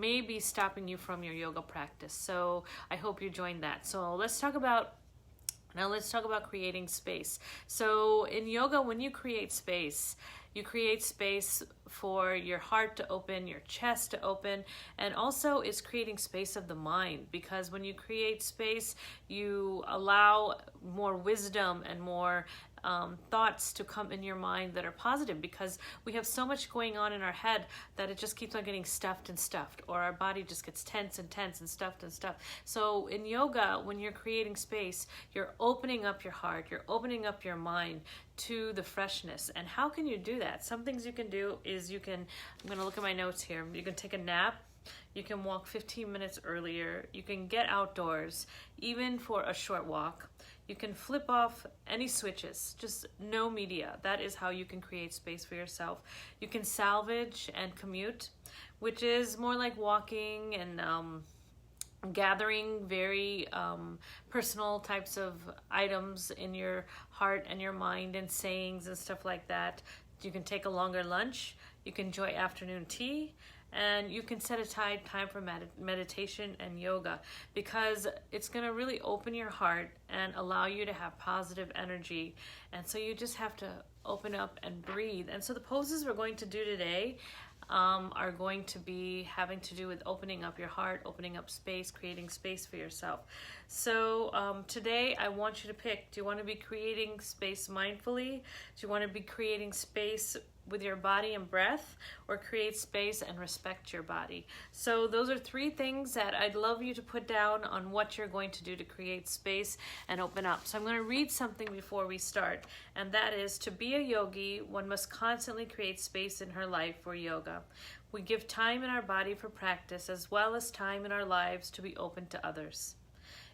may be stopping you from your yoga practice. So I hope you join that. So let's talk about creating space. So in yoga, when you create space for your heart to open, your chest to open, and also it's creating space of the mind, because when you create space, you allow more wisdom and more thoughts to come in your mind that are positive, because we have so much going on in our head that it just keeps on getting stuffed and stuffed, or our body just gets tense and tense and stuffed and stuffed. So in yoga, when you're creating space, you're opening up your heart, you're opening up your mind to the freshness. And how can you do that? Some things you can do is I'm going to look at my notes here. You can take a nap. You can walk 15 minutes earlier. You can get outdoors, even for a short walk. You can flip off any switches, just no media. That is how you can create space for yourself. You can salvage and commute, which is more like walking and gathering very personal types of items in your heart and your mind and sayings and stuff like that. You can take a longer lunch. You can enjoy afternoon tea. And you can set aside time for meditation and yoga, because it's going to really open your heart and allow you to have positive energy. And so you just have to open up and breathe. And so the poses we're going to do today are going to be having to do with opening up your heart, opening up space, creating space for yourself. So today I want you to pick, do you want to be creating space mindfully? Do you want to be creating space with your body and breath, or create space and respect your body? So those are three things that I'd love you to put down on what you're going to do to create space and open up. So I'm going to read something before we start, and that is, to be a yogi, one must constantly create space in her life for yoga. We give time in our body for practice, as well as time in our lives to be open to others.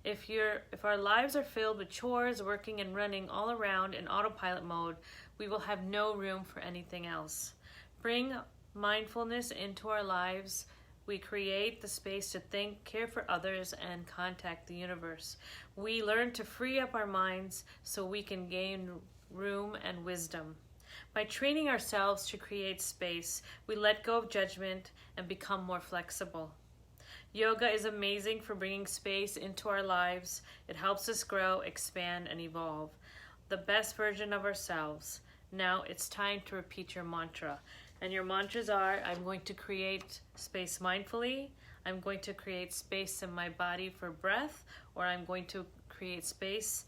If our lives are filled with chores, working and running all around in autopilot mode, we will have no room for anything else. Bring mindfulness into our lives. We create the space to think, care for others, and contact the universe. We learn to free up our minds so we can gain room and wisdom. By training ourselves to create space, we let go of judgment and become more flexible. Yoga is amazing for bringing space into our lives. It helps us grow, expand, and evolve the best version of ourselves. Now it's time to repeat your mantra. And your mantras are, I'm going to create space mindfully, I'm going to create space in my body for breath, or I'm going to create space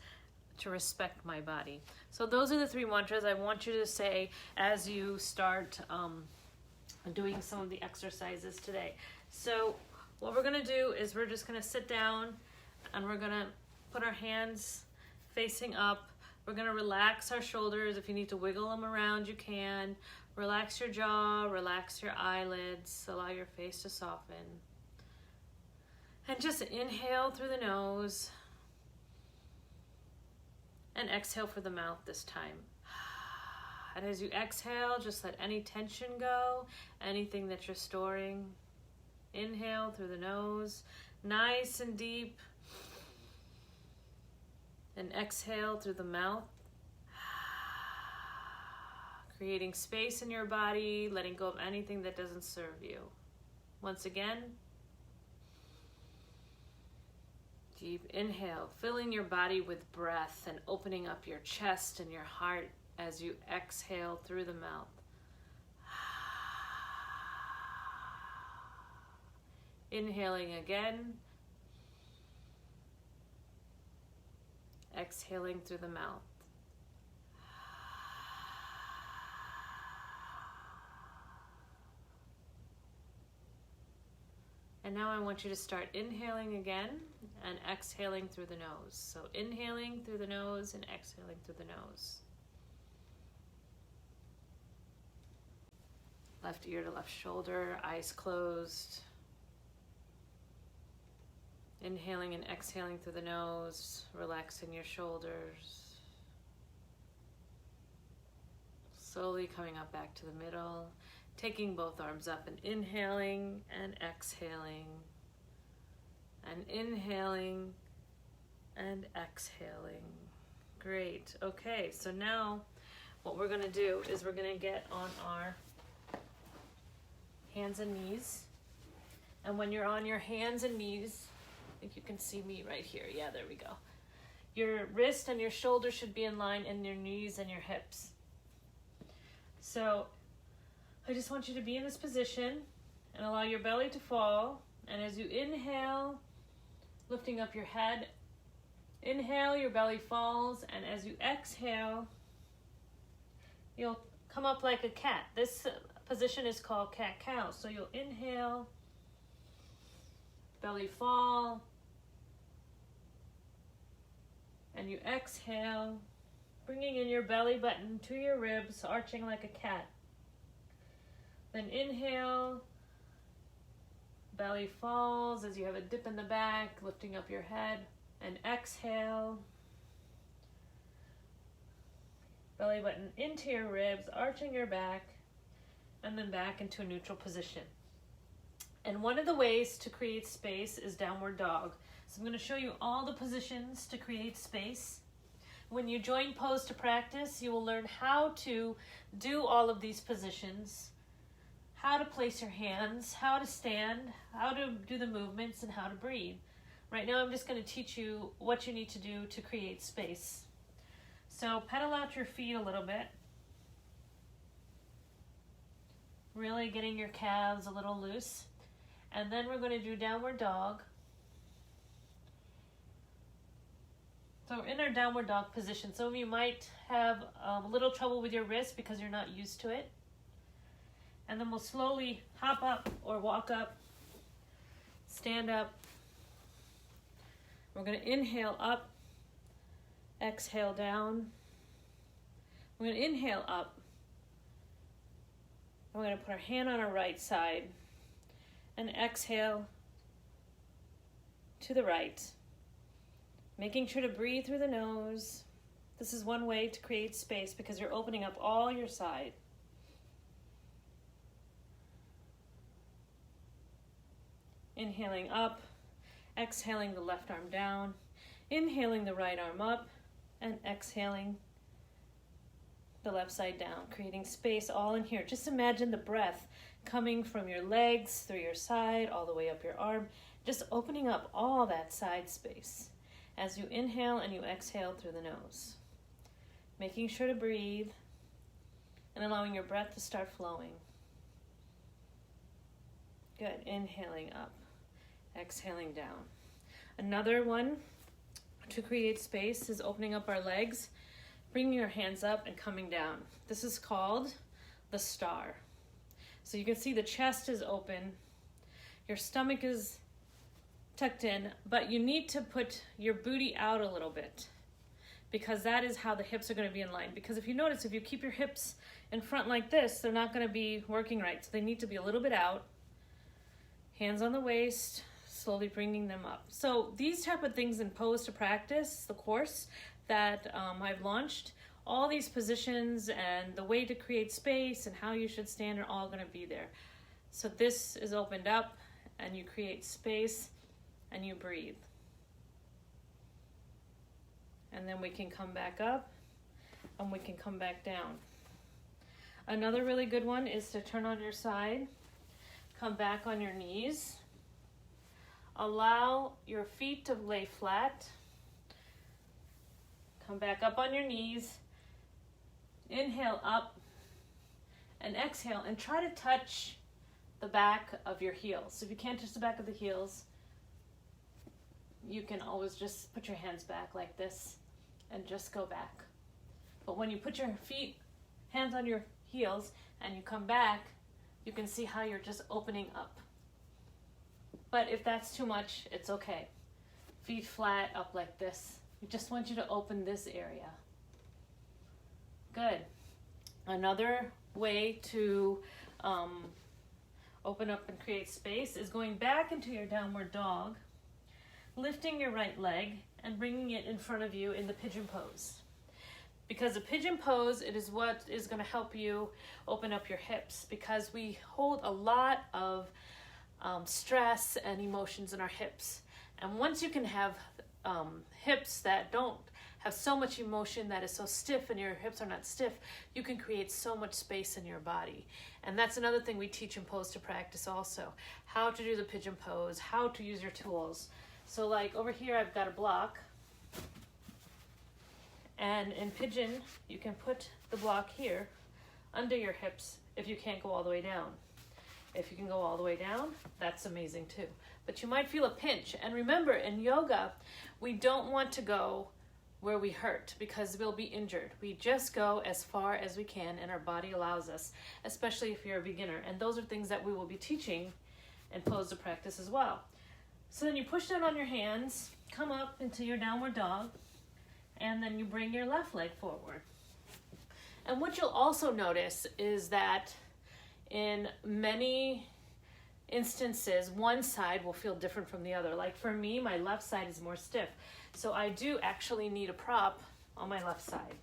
to respect my body. So those are the three mantras I want you to say as you start doing some of the exercises today. So what we're going to do is we're just going to sit down and we're going to put our hands facing up. We're going to relax our shoulders. If you need to wiggle them around, you can. Relax your jaw, relax your eyelids, allow your face to soften. And just inhale through the nose and exhale for the mouth this time. And as you exhale, just let any tension go, anything that you're storing. Inhale through the nose, nice and deep. And exhale through the mouth. Creating space in your body, letting go of anything that doesn't serve you. Once again, deep inhale, filling your body with breath and opening up your chest and your heart as you exhale through the mouth. Inhaling again. Exhaling through the mouth. And now I want you to start inhaling again and exhaling through the nose. So inhaling through the nose and exhaling through the nose. Left ear to left shoulder, eyes closed. Inhaling and exhaling through the nose, relaxing your shoulders. Slowly coming up back to the middle, taking both arms up and inhaling and exhaling. And inhaling and exhaling. Great. Okay, so now what we're going to do is we're going to get on our hands and knees. And when you're on your hands and knees, I think you can see me right here. Yeah, there we go. Your wrist and your shoulder should be in line, and your knees and your hips. So I just want you to be in this position and allow your belly to fall. And as you inhale, lifting up your head, inhale, your belly falls. And as you exhale, you'll come up like a cat. This position is called cat-cow. So you'll inhale, belly fall, and you exhale, bringing in your belly button to your ribs, arching like a cat. Then inhale, belly falls as you have a dip in the back, lifting up your head, and exhale, belly button into your ribs, arching your back, and then back into a neutral position. And one of the ways to create space is downward dog. So I'm going to show you all the positions to create space. When you join Pose to Practice, you will learn how to do all of these positions, how to place your hands, how to stand, how to do the movements, and how to breathe. Right now I'm just going to teach you what you need to do to create space. So pedal out your feet a little bit. Really getting your calves a little loose. And then we're going to do downward dog. So in our downward dog position, some of you might have a little trouble with your wrist because you're not used to it. And then we'll slowly hop up or walk up, stand up. We're going to inhale up, exhale down. We're going to inhale up. And we're going to put our hand on our right side and exhale to the right. Making sure to breathe through the nose. This is one way to create space because you're opening up all your side. Inhaling up, exhaling the left arm down, inhaling the right arm up, and exhaling the left side down, creating space all in here. Just imagine the breath coming from your legs, through your side, all the way up your arm, just opening up all that side space as you inhale and you exhale through the nose. Making sure to breathe and allowing your breath to start flowing. Good. Inhaling up, exhaling down. Another one to create space is opening up our legs, bringing your hands up and coming down. This is called the star. So you can see the chest is open, your stomach is tucked in, but you need to put your booty out a little bit because that is how the hips are going to be in line. Because if you notice, if you keep your hips in front like this, they're not going to be working right. So they need to be a little bit out. Hands on the waist, slowly bringing them up. So these type of things in Pose to Practice, the course that I've launched, all these positions and the way to create space and how you should stand are all going to be there. So this is opened up and you create space and you breathe. And then we can come back up and we can come back down. Another really good one is to turn on your side, come back on your knees, allow your feet to lay flat, come back up on your knees, inhale up and exhale and try to touch the back of your heels. If you can't touch the back of the heels, you can always just put your hands back like this and just go back. But when you put your feet, hands on your heels, and you come back, you can see how you're just opening up. But if that's too much, it's okay. Feet flat up like this. We just want you to open this area. Good. Another way to open up and create space is going back into your downward dog, lifting your right leg and bringing it in front of you in the pigeon pose. Because a pigeon pose, it is what is going to help you open up your hips, because we hold a lot of stress and emotions in our hips. And once you can have hips that don't have so much emotion that is so stiff and your hips are not stiff, you can create so much space in your body. And that's another thing we teach in Pose to Practice also. How to do the pigeon pose, how to use your tools. So like over here I've got a block. And in pigeon, you can put the block here under your hips if you can't go all the way down. If you can go all the way down, that's amazing too. But you might feel a pinch. And remember, in yoga, we don't want to go where we hurt because we'll be injured. We just go as far as we can and our body allows us, especially if you're a beginner. And those are things that we will be teaching in Pose to Practice as well. So then you push down on your hands, come up into your downward dog, and then you bring your left leg forward. And what you'll also notice is that in many instances, one side will feel different from the other. Like for me, my left side is more stiff. So I do actually need a prop on my left side.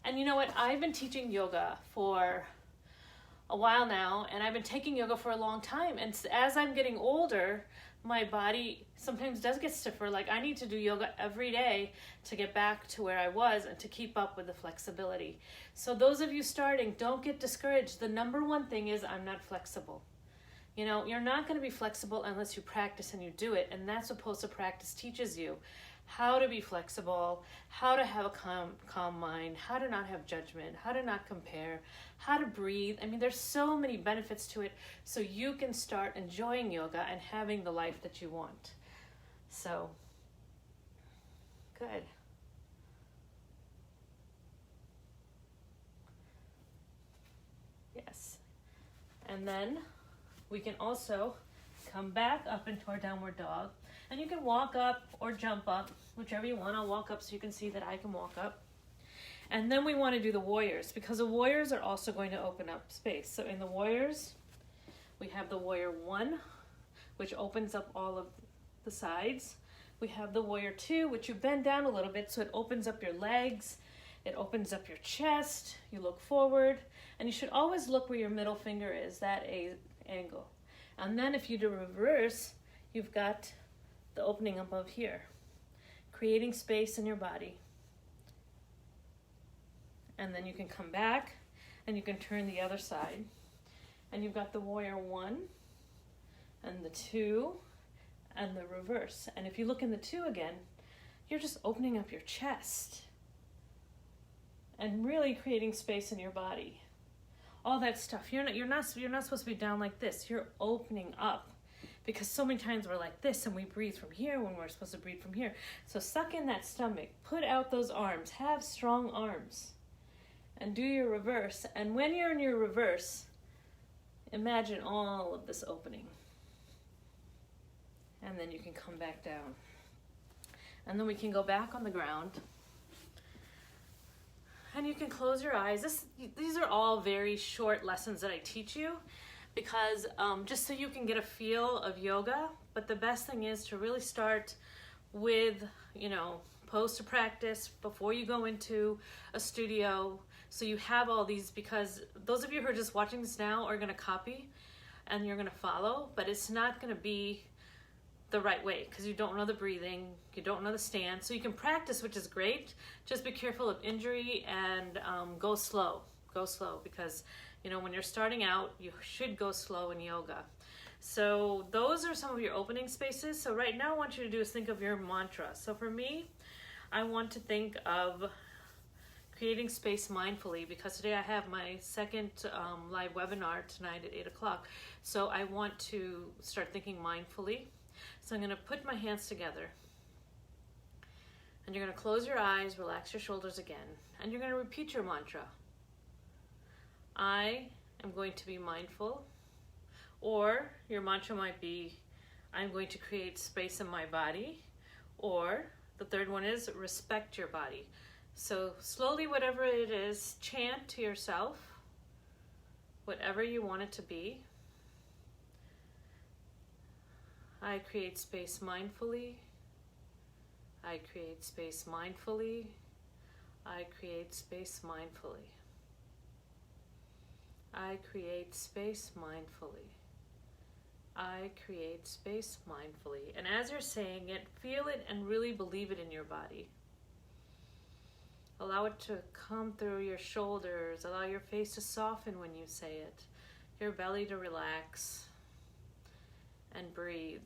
And you know what? I've been teaching yoga for a while now, and I've been taking yoga for a long time. And as I'm getting older, my body sometimes does get stiffer. Like I need to do yoga every day to get back to where I was and to keep up with the flexibility. So those of you starting, don't get discouraged. The number one thing is I'm not flexible. You know, you're not going to be flexible unless you practice and you do it. And that's what Pose to Practice teaches you. How to be flexible, how to have a calm mind, how to not have judgment, how to not compare, how to breathe. I mean, there's so many benefits to it, so you can start enjoying yoga and having the life that you want. So, good. Yes. And then we can also come back up into our downward dog. And you can walk up or jump up, whichever you want. I'll walk up so you can see that I can walk up. And then we want to do the warriors, because the warriors are also going to open up space. So in the warriors, we have the warrior 1, which opens up all of the sides. We have the warrior 2, which you bend down a little bit, so it opens up your legs. It opens up your chest. You look forward. And you should always look where your middle finger is, that angle. And then if you do reverse, you've got the opening above here, creating space in your body. And then you can come back and you can turn the other side. And you've got the warrior 1 and the 2 and the reverse. And if you look in the 2 again, you're just opening up your chest and really creating space in your body. All that stuff. You're not supposed to be down like this. You're opening up. Because so many times we're like this and we breathe from here when we're supposed to breathe from here. So suck in that stomach, put out those arms, have strong arms, and do your reverse. And when you're in your reverse, imagine all of this opening. And then you can come back down. And then we can go back on the ground. And you can close your eyes. These are all very short lessons that I teach you, because just so you can get a feel of yoga. But the best thing is to really start with, Pose to Practice before you go into a studio. So you have all these, because those of you who are just watching this now are going to copy and you're going to follow, but it's not going to be the right way because you don't know the breathing, you don't know the stance. So you can practice, which is great. Just be careful of injury and go slow. Go slow, because when you're starting out, you should go slow in yoga. So those are some of your opening spaces. So right now, I want you to do is think of your mantra. So for me, I want to think of creating space mindfully, because today I have my second live webinar tonight at 8 o'clock. So I want to start thinking mindfully. So I'm going to put my hands together. And you're going to close your eyes, relax your shoulders again. And you're going to repeat your mantra. I am going to be mindful. Or your mantra might be, I'm going to create space in my body. Or the third one is, respect your body. So slowly, whatever it is, chant to yourself, whatever you want it to be. I create space mindfully. I create space mindfully. I create space mindfully. I create space mindfully. I create space mindfully. And as you're saying it, feel it and really believe it in your body. Allow it to come through your shoulders. Allow your face to soften when you say it. Your belly to relax. And breathe.